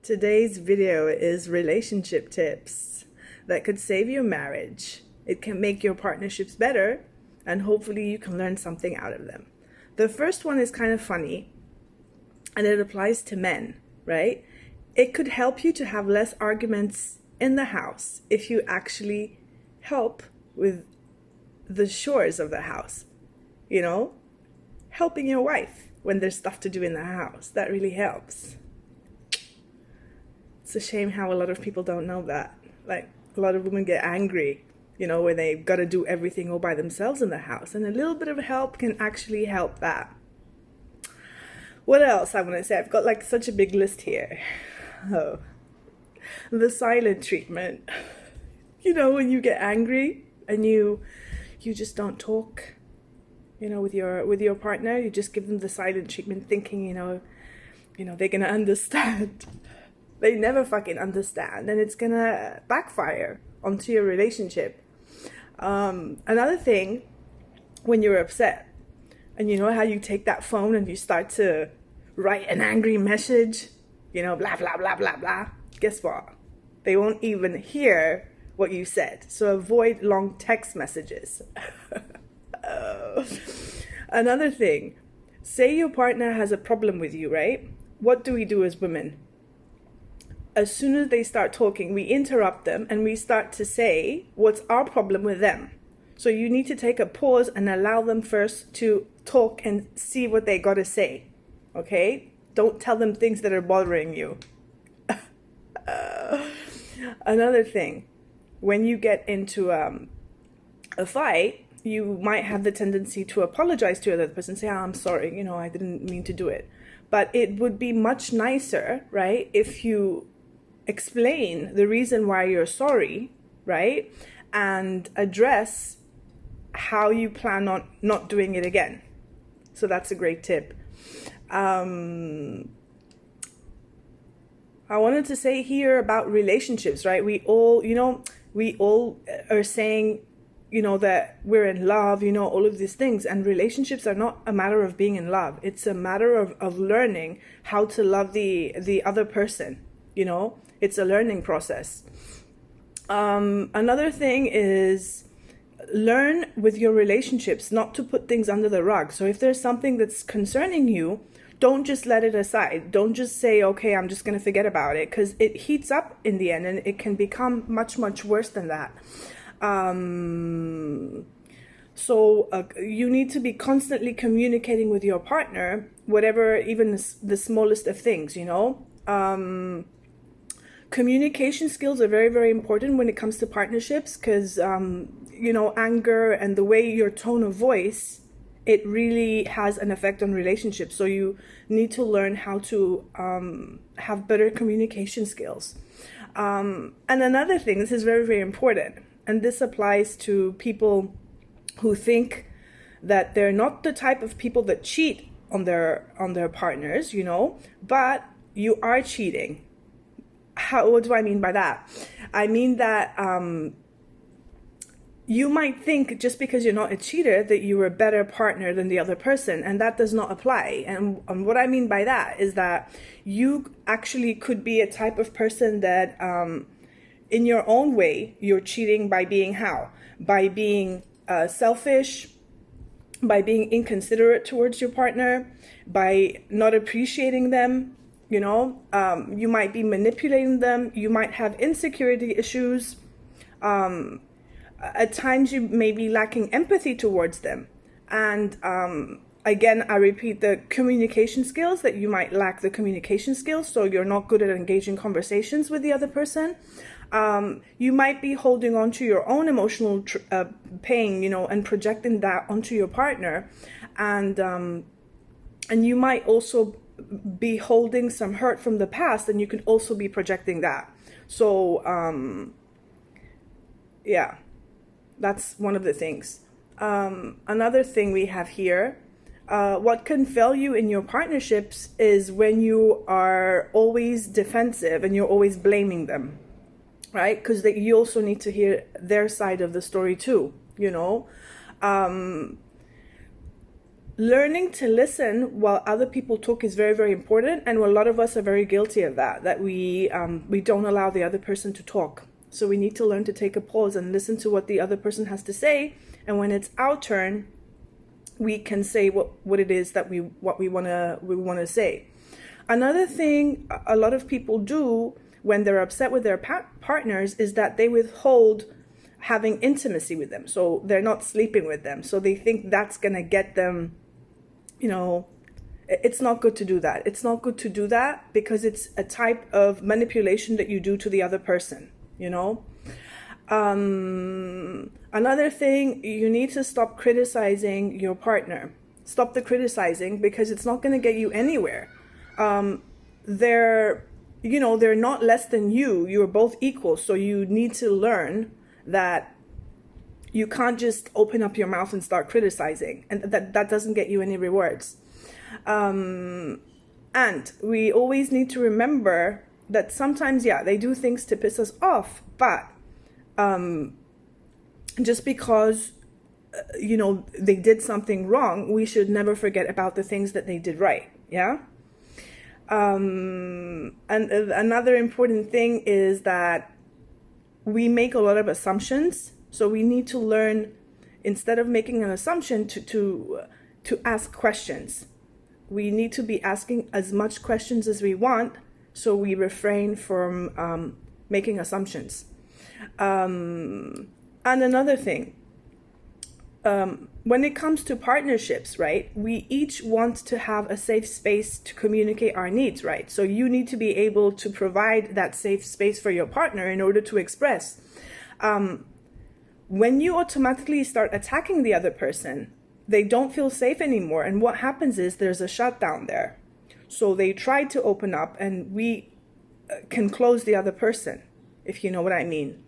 Today's video is relationship tips that could save your marriage. It can make your partnerships better, and hopefully you can learn something out of them. The first one is kind of funny, and it applies to men, right? It could help you to have less arguments in the house if you actually help with the chores of the house. You know, helping your wife when there's stuff to do in the house. That really helps. It's a shame how a lot of people don't know that. Like, a lot of women get angry, when they've got to do everything all by themselves in the house. And a little bit of help can actually help that. What else I want to say? I've got like such a big list here. Oh, the silent treatment. When you get angry and you just don't talk, with your partner, you just give them the silent treatment, thinking, they're gonna understand. They never fucking understand, and it's gonna backfire onto your relationship. Another thing, when you're upset, and how you take that phone and you start to write an angry message, blah, blah, blah, blah, blah. Guess what? They won't even hear what you said. So avoid long text messages. Another thing, say your partner has a problem with you, right? What do we do as women? As soon as they start talking, we interrupt them and we start to say what's our problem with them. So you need to take a pause and allow them first to talk and see what they got to say. Okay? Don't tell them things that are bothering you. Another thing, when you get into a fight, you might have the tendency to apologize to the other person, say, I'm sorry, I didn't mean to do it. But it would be much nicer, right, if you explain the reason why you're sorry, right, and address how you plan on not doing it again. So that's a great tip. I wanted to say here about relationships, right? We all are saying, that we're in love, all of these things. And relationships are not a matter of being in love. It's a matter of learning how to love the other person, It's a learning process. Another thing is learn with your relationships not to put things under the rug. So if there's something that's concerning you, don't just let it aside. Don't just say, okay, I'm just going to forget about it, because it heats up in the end and it can become much, much worse than that. So you need to be constantly communicating with your partner, whatever, even the smallest of things, Communication skills are very, very important when it comes to partnerships, because, anger and the way your tone of voice, it really has an effect on relationships. So you need to learn how to have better communication skills. And another thing, this is very, very important, and this applies to people who think that they're not the type of people that cheat on their partners, but you are cheating. What do I mean by that? I mean that you might think just because you're not a cheater that you're a better partner than the other person, and that does not apply. And what I mean by that is that you actually could be a type of person that in your own way, you're cheating by being how? By being selfish, by being inconsiderate towards your partner, by not appreciating them. You might be manipulating them. You might have insecurity issues. At times you may be lacking empathy towards them. And again, I repeat, the communication skills, that you might lack the communication skills. So you're not good at engaging conversations with the other person. You might be holding on to your own emotional pain, and projecting that onto your partner. And you might also be holding some hurt from the past, and you could also be projecting that. So yeah, that's one of the things. Another thing we have here, what can fail you in your partnerships is when you are always defensive and you're always blaming them, right? Because you also need to hear their side of the story too, learning to listen while other people talk is very, very important, and a lot of us are very guilty of that we don't allow the other person to talk. So we need to learn to take a pause and listen to what the other person has to say, and when it's our turn, we can say what it is that we want to say. Another thing a lot of people do when they're upset with their partners is that they withhold having intimacy with them. So they're not sleeping with them. So they think that's going to get them, it's not good to do that. It's not good to do that because it's a type of manipulation that you do to the other person, Another thing, you need to stop criticizing your partner. Stop the criticizing because it's not going to get you anywhere. They're not less than you. You're both equal. So you need to learn that you can't just open up your mouth and start criticizing, and that doesn't get you any rewards. And we always need to remember that sometimes, they do things to piss us off, but just because they did something wrong, we should never forget about the things that they did right. And another important thing is that we make a lot of assumptions. So we need to learn, instead of making an assumption, to ask questions. We need to be asking as much questions as we want, so we refrain from making assumptions. And another thing, when it comes to partnerships, right, we each want to have a safe space to communicate our needs, right? So you need to be able to provide that safe space for your partner in order to express. When you automatically start attacking the other person, they don't feel safe anymore. And what happens is there's a shutdown there. So they try to open up, and we can close the other person, if you know what I mean.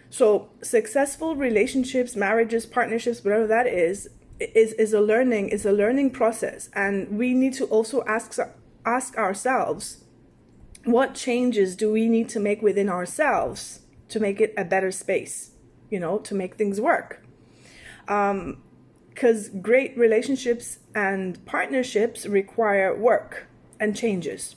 So successful relationships, marriages, partnerships, whatever that is a learning process. And we need to also ask ourselves, what changes do we need to make within ourselves to make it a better space, to make things work? Because great relationships and partnerships require work and changes.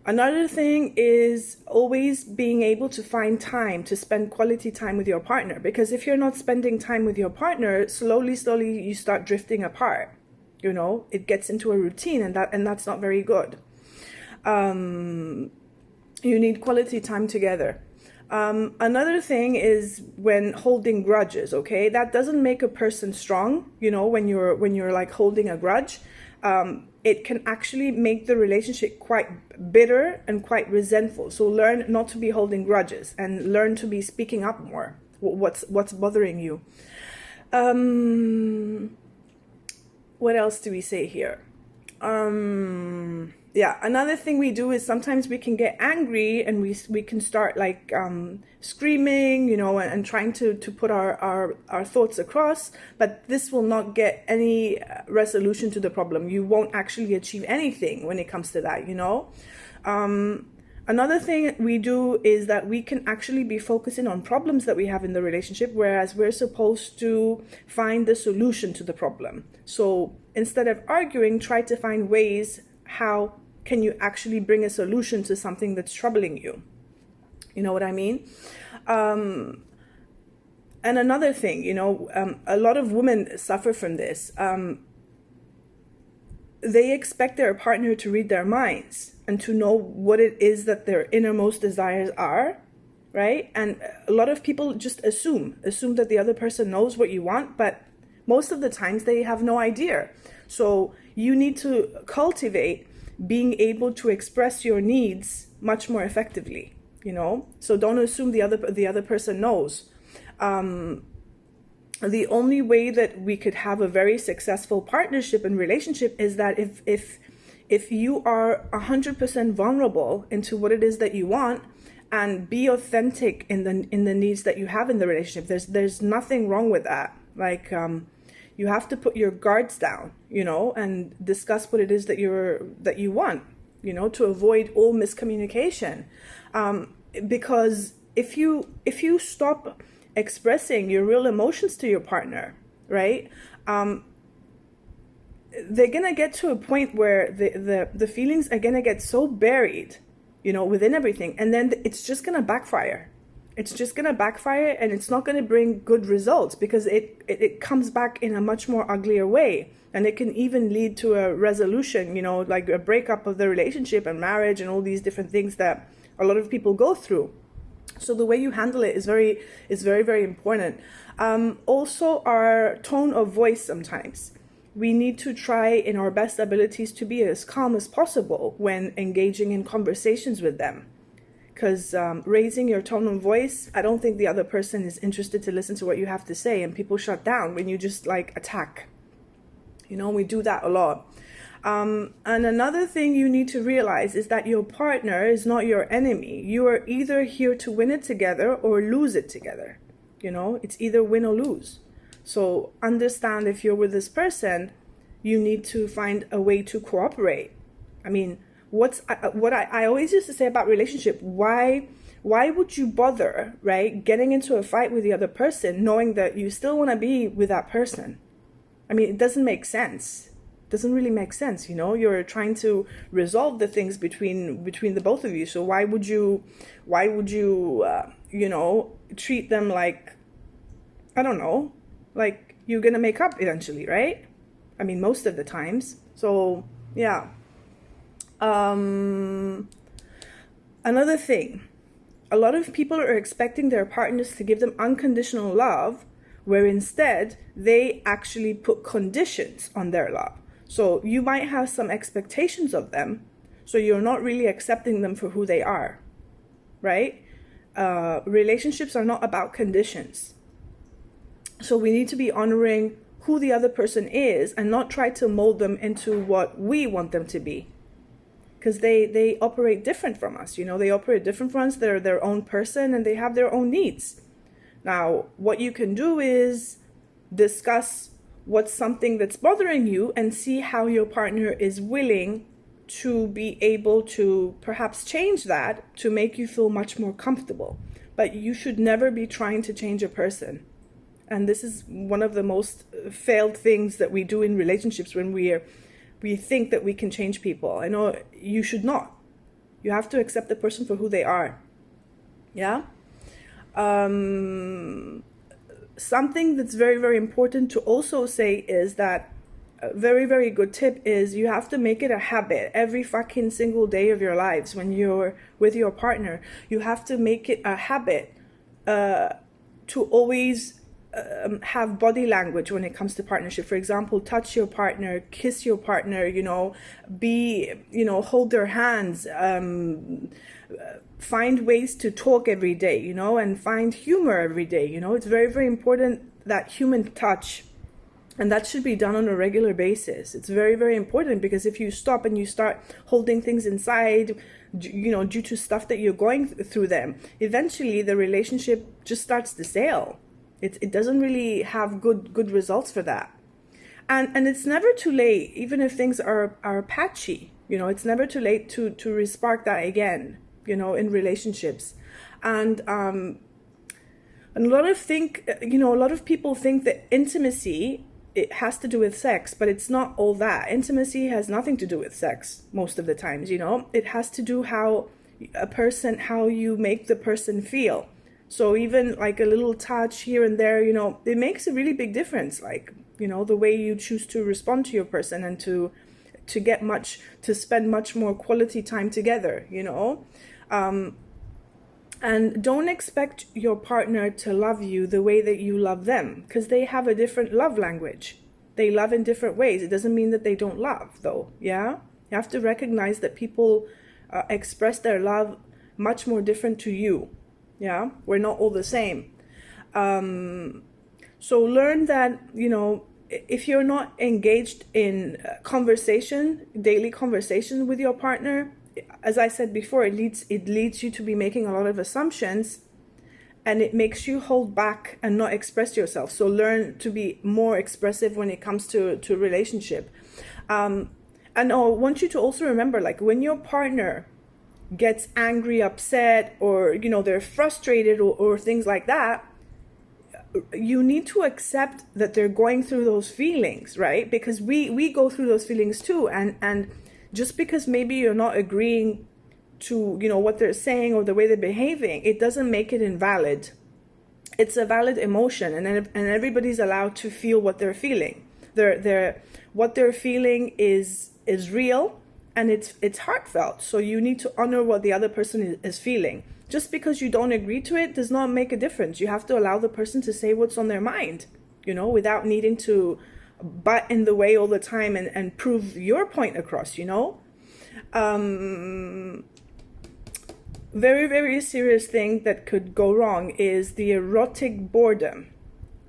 Another thing is always being able to find time to spend quality time with your partner, because if you're not spending time with your partner, slowly you start drifting apart. It gets into a routine, and that's not very good. You need quality time together. Another thing is when holding grudges, okay? That doesn't make a person strong, when you're like holding a grudge. It can actually make the relationship quite bitter and quite resentful. So learn not to be holding grudges and learn to be speaking up more. What's bothering you? What else do we say here? Another thing we do is sometimes we can get angry and we can start like screaming, and trying to put our thoughts across, but this will not get any resolution to the problem. You won't actually achieve anything when it comes to that, Another thing we do is that we can actually be focusing on problems that we have in the relationship, whereas we're supposed to find the solution to the problem. So instead of arguing, try to find ways how can you actually bring a solution to something that's troubling you. You know what I mean? And another thing, a lot of women suffer from this. They expect their partner to read their minds and to know what it is that their innermost desires are, right? And a lot of people just assume that the other person knows what you want, but most of the times they have no idea. So you need to cultivate being able to express your needs much more effectively, So don't assume the other person knows. The only way that we could have a very successful partnership and relationship is that if you are 100% vulnerable into what it is that you want, and be authentic in the needs that you have in the relationship. There's nothing wrong with that. Like you have to put your guards down, and discuss what it is that you want, to avoid all miscommunication. Because if you stop expressing your real emotions to your partner, right? They're gonna get to a point where the feelings are gonna get so buried, within everything, and then it's just gonna backfire. It's just gonna backfire, and it's not gonna bring good results, because it comes back in a much more uglier way, and it can even lead to a resolution, like a breakup of the relationship and marriage and all these different things that a lot of people go through. So the way you handle it is very, very important. Also, our tone of voice sometimes. We need to try in our best abilities to be as calm as possible when engaging in conversations with them. Because raising your tone of voice, I don't think the other person is interested to listen to what you have to say, and people shut down when you just attack. We do that a lot. And another thing you need to realize is that your partner is not your enemy. You are either here to win it together or lose it together. It's either win or lose. So understand, if you're with this person, you need to find a way to cooperate. I mean, what I always used to say about relationship, why would you bother, right, getting into a fight with the other person knowing that you still want to be with that person? I mean, it doesn't make sense. It doesn't really make sense, You're trying to resolve the things between the both of you. So why would you treat them like, I don't know, like you're gonna make up eventually, right? I mean, most of the times. So yeah. Another thing, a lot of people are expecting their partners to give them unconditional love, where instead they actually put conditions on their love. So you might have some expectations of them, so you're not really accepting them for who they are, right? Relationships are not about conditions. So we need to be honoring who the other person is and not try to mold them into what we want them to be. Because they operate different from us, they operate different from us. They're their own person and they have their own needs. Now, what you can do is discuss what's something that's bothering you and see how your partner is willing to be able to perhaps change that to make you feel much more comfortable. But you should never be trying to change a person. And this is one of the most failed things that we do in relationships, when we think that we can change people. I know you should not. You have to accept the person for who they are. Yeah? Something that's very, very important to also say is that a very, very good tip is you have to make it a habit every fucking single day of your lives when you're with your partner. You have to make it a habit to always have body language when it comes to partnership. For example, touch your partner, kiss your partner, hold their hands, find ways to talk every day, and find humor every day. It's very, very important, that human touch, and that should be done on a regular basis. It's very, very important, because if you stop and you start holding things inside, due to stuff that you're going through them, eventually the relationship just starts to sail. It doesn't really have good results for that. And it's never too late, even if things are patchy. It's never too late to respark that again, in relationships. And a lot of people think that intimacy, it has to do with sex, but it's not all that. Intimacy has nothing to do with sex most of the times, It has to do how you make the person feel. So even like a little touch here and there, it makes a really big difference. The way you choose to respond to your person, and to spend much more quality time together, and don't expect your partner to love you the way that you love them, because they have a different love language. They love in different ways. It doesn't mean that they don't love, though. Yeah. You have to recognize that people express their love much more different to you. Yeah, we're not all the same. So learn that, if you're not engaged in daily conversation with your partner, as I said before, it leads you to be making a lot of assumptions, and it makes you hold back and not express yourself. So learn to be more expressive when it comes to relationship. And I want you to also remember, when your partner gets angry, upset, or they're frustrated, or things like that, you need to accept that they're going through those feelings, right? Because we go through those feelings too. And just because maybe you're not agreeing to, what they're saying or the way they're behaving, it doesn't make it invalid. It's a valid emotion, and everybody's allowed to feel what they're feeling. What they're feeling is real, and it's heartfelt. So you need to honor what the other person is feeling. Just because you don't agree to it does not make a difference. You have to allow the person to say what's on their mind, without needing to butt in the way all the time and prove your point across, Very, very serious thing that could go wrong is the erotic boredom,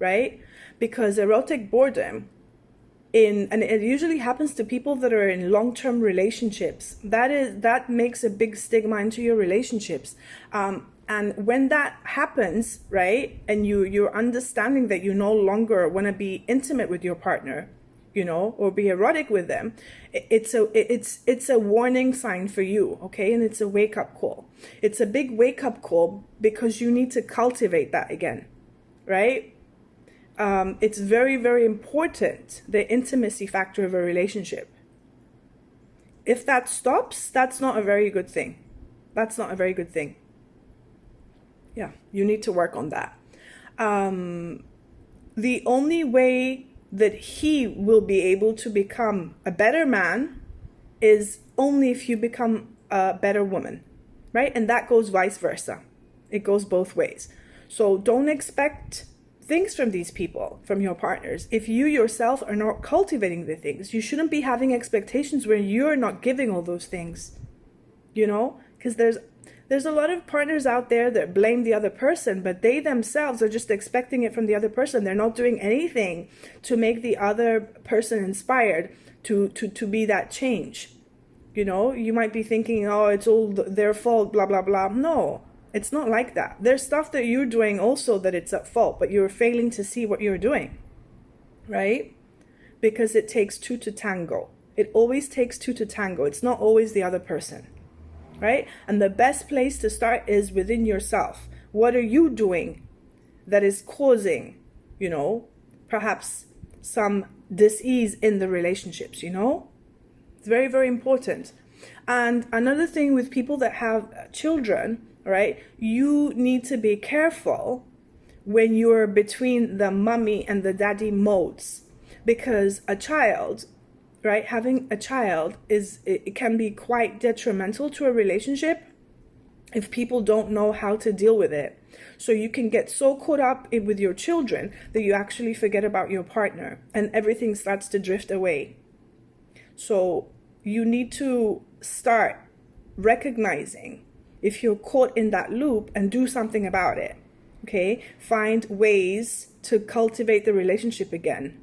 right? Because erotic boredom, and it usually happens to people that are in long-term relationships. That makes a big stigma into your relationships. And when that happens, right, and you're understanding that you no longer want to be intimate with your partner, or be erotic with them, it's a warning sign for you, okay? And it's a wake-up call. It's a big wake-up call because you need to cultivate that again, right? It's very, very important, the intimacy factor of a relationship. If that stops, that's not a very good thing. That's not a very good thing. Yeah, you need to work on that. The only way that he will be able to become a better man is only if you become a better woman, right? And that goes vice versa. It goes both ways. So don't expect things from these people, from your partners. If you yourself are not cultivating the things, you shouldn't be having expectations where you're not giving all those things, because there's a lot of partners out there that blame the other person, but they themselves are just expecting it from the other person. They're not doing anything to make the other person inspired to be that change. You might be thinking, oh, it's all their fault, blah, blah, blah. No, it's not like that. There's stuff that you're doing also that it's at fault, but you're failing to see what you're doing, right? Because it takes two to tango. It always takes two to tango. It's not always the other person, right? And the best place to start is within yourself. What are you doing that is causing, perhaps some dis-ease in the relationships, It's very, very important. And another thing with people that have children, right? You need to be careful when you're between the mommy and the daddy modes, because a child, right? Having a child it can be quite detrimental to a relationship if people don't know how to deal with it. So you can get so caught up with your children that you actually forget about your partner and everything starts to drift away. So you need to start recognizing if you're caught in that loop and do something about it, okay? Find ways to cultivate the relationship again,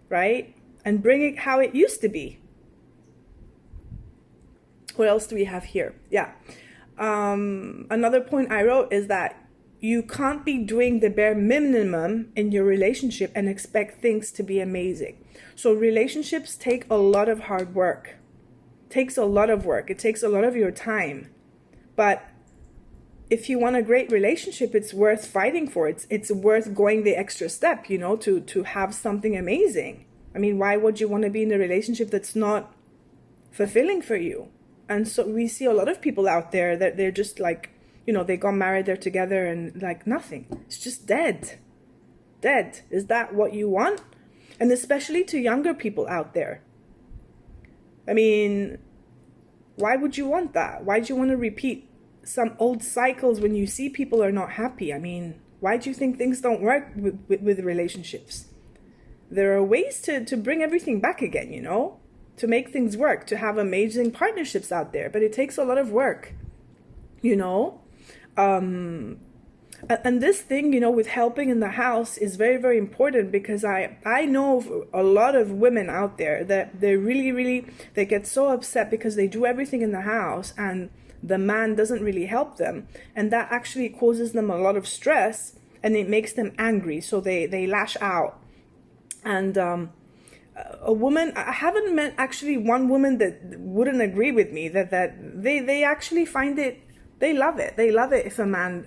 right? And bring it how it used to be. What else do we have here? Yeah. Another point I wrote is that you can't be doing the bare minimum in your relationship and expect things to be amazing. So relationships take a lot of hard work. Takes a lot of work. It takes a lot of your time. But if you want a great relationship, it's worth fighting for. It's worth going the extra step, to have something amazing. I mean, why would you want to be in a relationship that's not fulfilling for you? And so we see a lot of people out there that they're just like, they got married, they're together, and like nothing. It's just dead. Dead. Is that what you want? And especially to younger people out there. I mean, why would you want that? Why do you want to repeat some old cycles when you see people are not happy? I mean, why do you think things don't work with relationships? There are ways to bring everything back again, to make things work, to have amazing partnerships out there. But it takes a lot of work, And this thing, with helping in the house is very, very important, because I know of a lot of women out there that they really, really, they get so upset because they do everything in the house and the man doesn't really help them. And that actually causes them a lot of stress and it makes them angry. So they lash out. And a woman, I haven't met actually one woman that wouldn't agree with me that they actually find it, they love it. They love it if a man,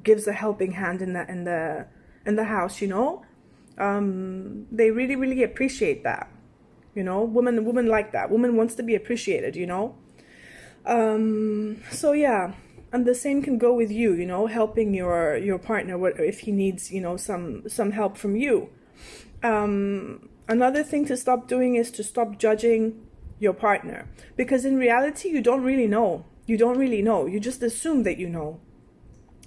gives a helping hand in in the house, you know. They really, really appreciate that. You know, women like that. Woman wants to be appreciated, you know. So yeah, and the same can go with you, you know, helping your partner if he needs, you know, some help from you. Another thing to stop doing is to stop judging your partner, because in reality you don't really know. You don't really know. You just assume that you know.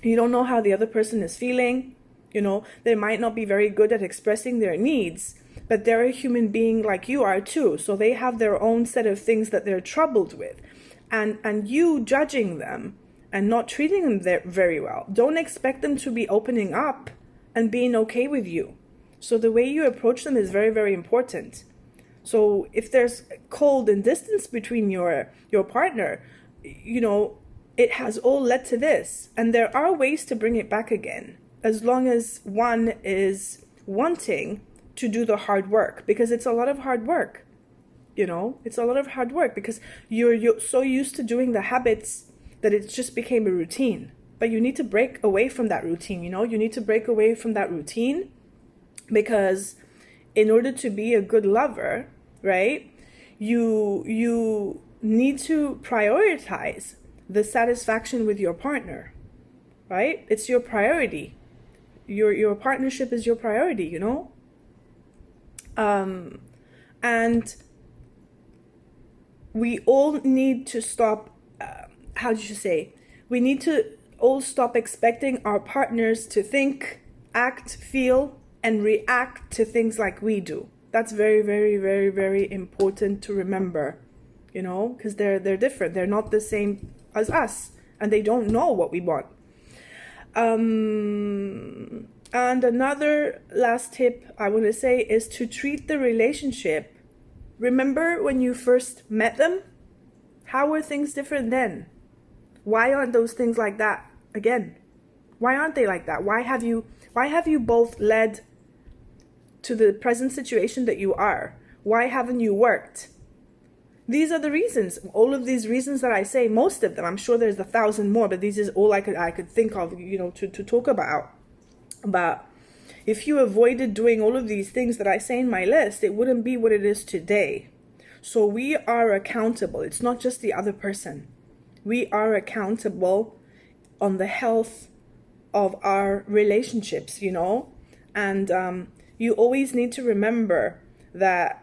You don't know how the other person is feeling. You know, they might not be very good at expressing their needs, but they're a human being like you are too. So they have their own set of things that they're troubled with. And you judging them and not treating them very well, don't expect them to be opening up and being okay with you. So the way you approach them is very, very important. So if there's cold and distance between your partner, you know, it has all led to this. And there are ways to bring it back again, as long as one is wanting to do the hard work, because it's a lot of hard work. You know, it's a lot of hard work because you're so used to doing the habits that it just became a routine. But you need to break away from that routine, you know, you need to break away from that routine, because in order to be a good lover, right, you need to prioritize the satisfaction with your partner, right? It's your priority. Your partnership is your priority, you know? And we all need to stop, we need to all stop expecting our partners to think, act, feel, and react to things like we do. That's very, very, very, very important to remember, you know, because they're different. They're not the same as us, and they don't know what we want. And another last tip I want to say is to treat the relationship. Remember when you first met them? How were things different then? Why aren't those things like that again? Why aren't they like that? Why have you both led to the present situation that you are? Why haven't you worked? These are the reasons. All of these reasons that I say, most of them, I'm sure there's 1,000 more, but this is all I could think of, you know, to talk about. But if you avoided doing all of these things that I say in my list, it wouldn't be what it is today. So we are accountable. It's not just the other person. We are accountable on the health of our relationships, you know? And you always need to remember that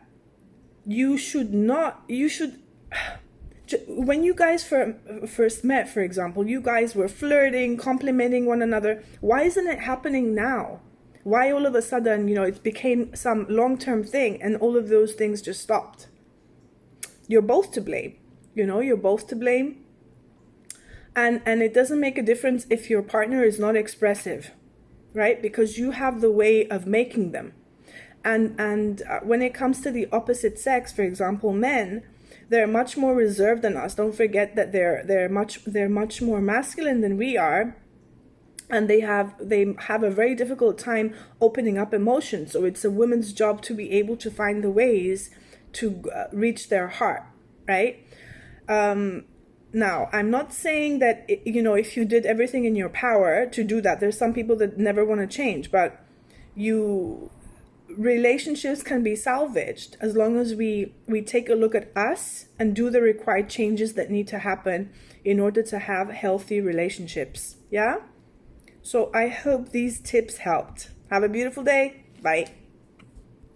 when you guys first met, for example, you guys were flirting, complimenting one another. Why isn't it happening now? Why all of a sudden, you know, it became some long-term thing and all of those things just stopped? You're both to blame. You know, you're both to blame. And it doesn't make a difference if your partner is not expressive, right? Because you have the way of making them. And when it comes to the opposite sex, for example, men, they're much more reserved than us. Don't forget that they're much more masculine than we are. And they have a very difficult time opening up emotions. So it's a woman's job to be able to find the ways to reach their heart, right? Now, I'm not saying that, you know, if you did everything in your power to do that, there's some people that never want to change, but relationships can be salvaged as long as we take a look at us and do the required changes that need to happen in order to have healthy relationships. Yeah? So I hope these tips helped. Have a beautiful day. Bye.